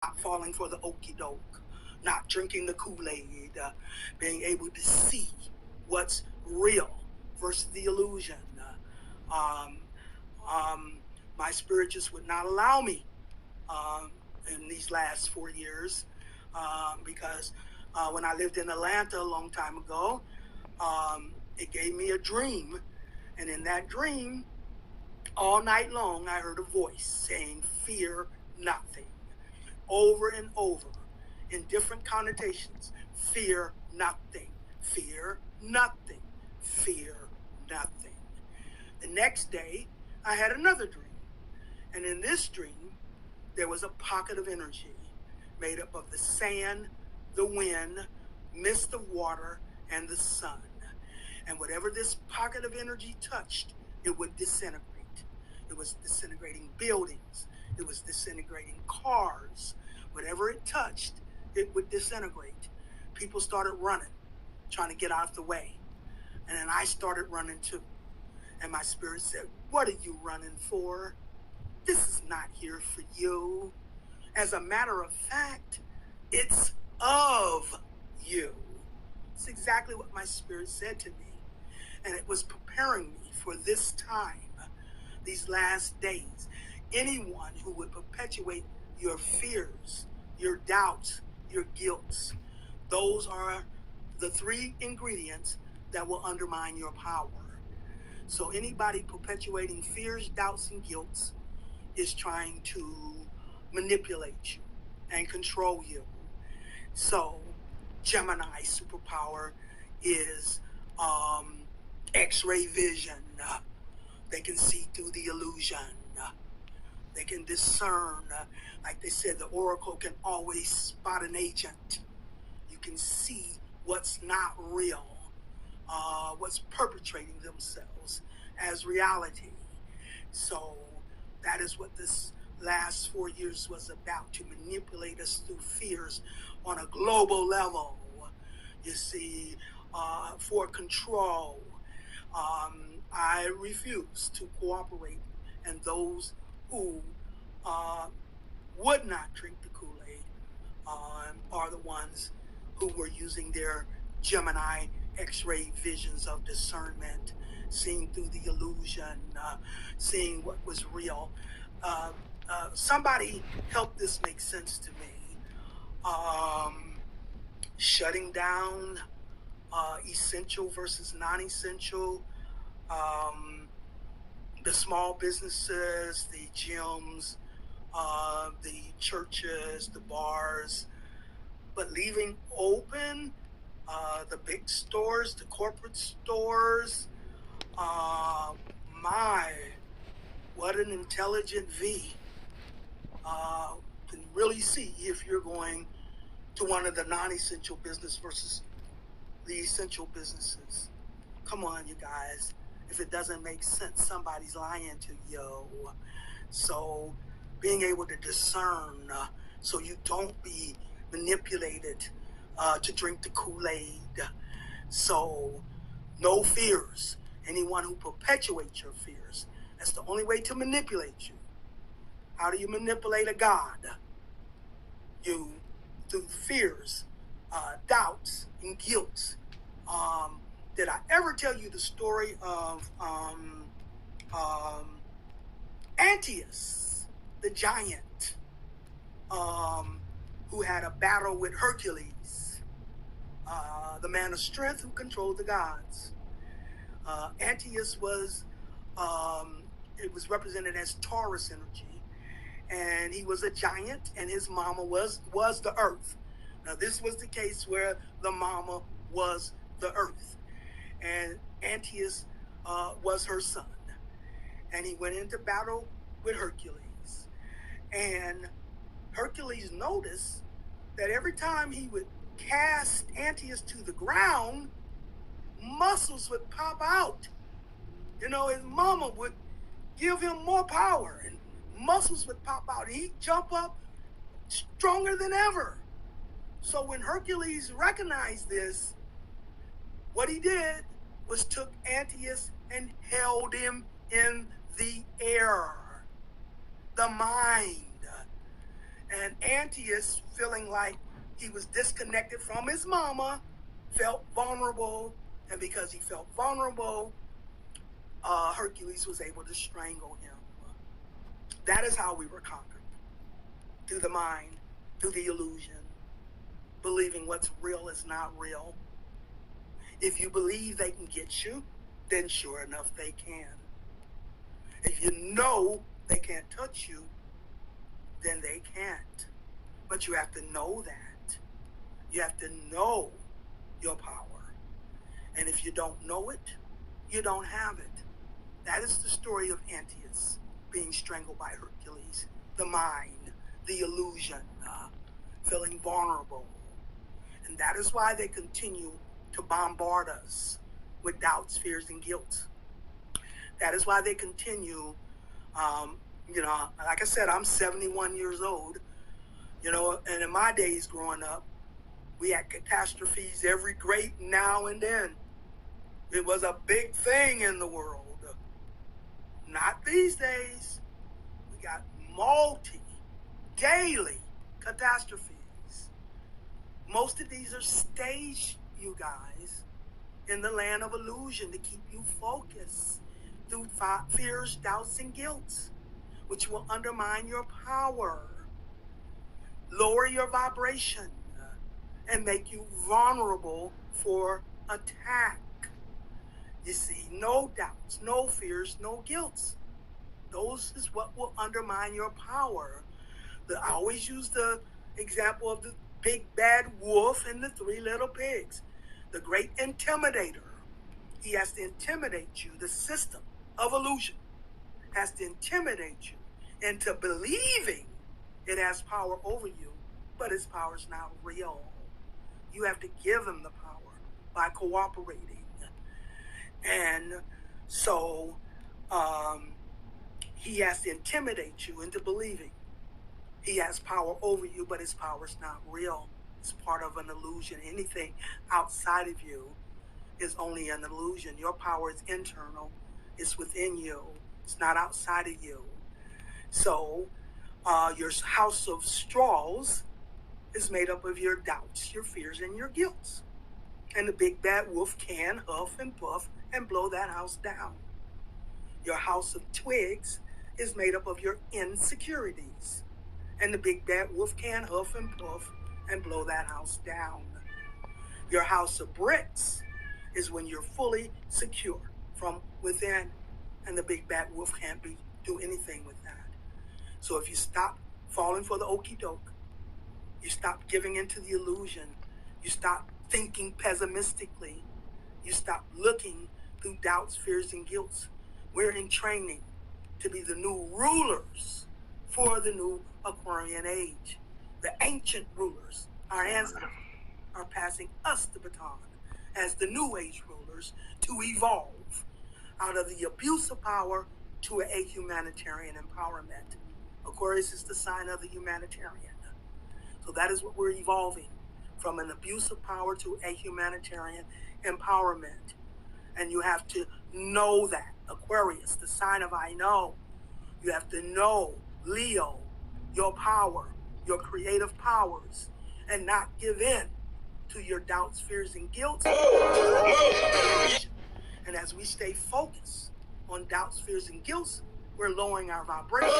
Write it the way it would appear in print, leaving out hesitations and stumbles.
not falling for the okey doke, not drinking the Kool-Aid, being able to see what's real versus the illusion. Um, um, my spirit just would not allow me um, in these last 4 years because when I lived in Atlanta a long time ago, it gave me a dream. And in that dream, all night long, I heard a voice saying, "Fear nothing," over and over in different connotations. Fear nothing, fear nothing, fear nothing. The next day, I had another dream. And in this dream, there was a pocket of energy made up of the sand, the wind, mist of water, and the sun. And whatever this pocket of energy touched, it would disintegrate. It was disintegrating buildings. It was disintegrating cars. Whatever it touched, it would disintegrate. People started running, trying to get out of the way. And then I started running too. And my spirit said, "What are you running for? This is not here for you. As a matter of fact, it's of you." It's exactly what my spirit said to me. And it was preparing me for this time, these last days. Anyone who would perpetuate your fears, your doubts, your guilt, those are the three ingredients that will undermine your power. So anybody perpetuating fears, doubts, and guilt is trying to manipulate you and control you. So Gemini superpower is um, X-ray vision. They can see through the illusion. They can discern. Like they said, the oracle can always spot an agent. You can see what's not real, what's perpetrating themselves as reality. So that is what this last 4 years was about, to manipulate us through fears on a global level. You see, for control. I refuse to cooperate, and those who uh, would not drink the Kool-Aid are the ones who were using their Gemini X-ray visions of discernment, seeing through the illusion, seeing what was real. Uh, Somebody help this make sense to me. Um, Shutting down essential versus non-essential, um, the small businesses, the gyms, the churches, the bars, but leaving open the big stores, the corporate stores. Uh, my, what an intelligent V. Can really see if you're going to one of the non-essential business versus the essential businesses. Come on, you guys. If it doesn't make sense, somebody's lying to you. So being able to discern so you don't be manipulated to drink the Kool-Aid. So no fears. Anyone who perpetuates your fears, that's the only way to manipulate you. How do you manipulate a God? You, through fears, doubts, and guilt. Did I ever tell you the story of um, Antaeus, the giant, um, who had a battle with Hercules, the man of strength who controlled the gods? Antaeus was, it was represented as Taurus energy, and he was a giant, and his mama was the earth. Now this was the case where the mama was the earth, and Antaeus was her son, and he went into battle with Hercules. And Hercules noticed that every time he would cast Antaeus to the ground, muscles would pop out. You know, his mama would give him more power, and muscles would pop out. He'd jump up stronger than ever. So when Hercules recognized this, what he did was took Antaeus and held him in the air, the mind. And Antiochus, feeling like he was disconnected from his mama, felt vulnerable. And because he felt vulnerable, Hercules was able to strangle him. That is how we were conquered. Through the mind, through the illusion, believing what's real is not real. If you believe they can get you, then sure enough they can. If you know they can't touch you, then they can't. But you have to know that. You have to know your power. And if you don't know it, you don't have it. That is the story of Antiochus being strangled by Hercules. The mind, the illusion, feeling vulnerable. And that is why they continue to bombard us with doubts, fears, and guilt. That is why they continue, like I said, I'm 71 years old, and in my days growing up, we had catastrophes every great now and then. It was a big thing in the world. Not these days. We got daily catastrophes. Most of these are staged, you guys, in the land of illusion to keep you focused through fears, doubts, and guilt, which will undermine your power, lower your vibration, and make you vulnerable for attack. You see, no doubts, no fears, no guilt. Those is what will undermine your power. I always use the example of the big bad wolf and the three little pigs. The great intimidator. He has to intimidate you. The system of illusion has to intimidate you into believing it has power over you, but its power is not real. You have to give him the power by cooperating. And so he has to intimidate you into believing he has power over you, but his power is not real. It's part of an illusion. Anything outside of you is only an illusion. Your power is internal. It's within you. It's not outside of you. So your house of straws is made up of your doubts, your fears, and your guilt. And the big bad wolf can huff and puff and blow that house down. Your house of twigs is made up of your insecurities. And the big bad wolf can huff and puff and blow that house down. Your house of bricks is when you're fully secure from within, and the big bad wolf can't do anything with that. So if you stop falling for the okie doke, you stop giving into the illusion, you stop thinking pessimistically, you stop looking through doubts, fears, and guilt. We're in training to be the new rulers for the new Aquarian age. The ancient rulers, our ancestors, are passing us the baton as the new age rulers to evolve out of the abuse of power to a humanitarian empowerment. Aquarius is the sign of the humanitarian. So that is what we're evolving, from an abuse of power to a humanitarian empowerment. And you have to know that. Aquarius, the sign of I know. You have to know, Leo, your power, your creative powers, and not give in to your doubts, fears, and guilt. And as we stay focused on doubts, fears, and guilt, we're lowering our vibration.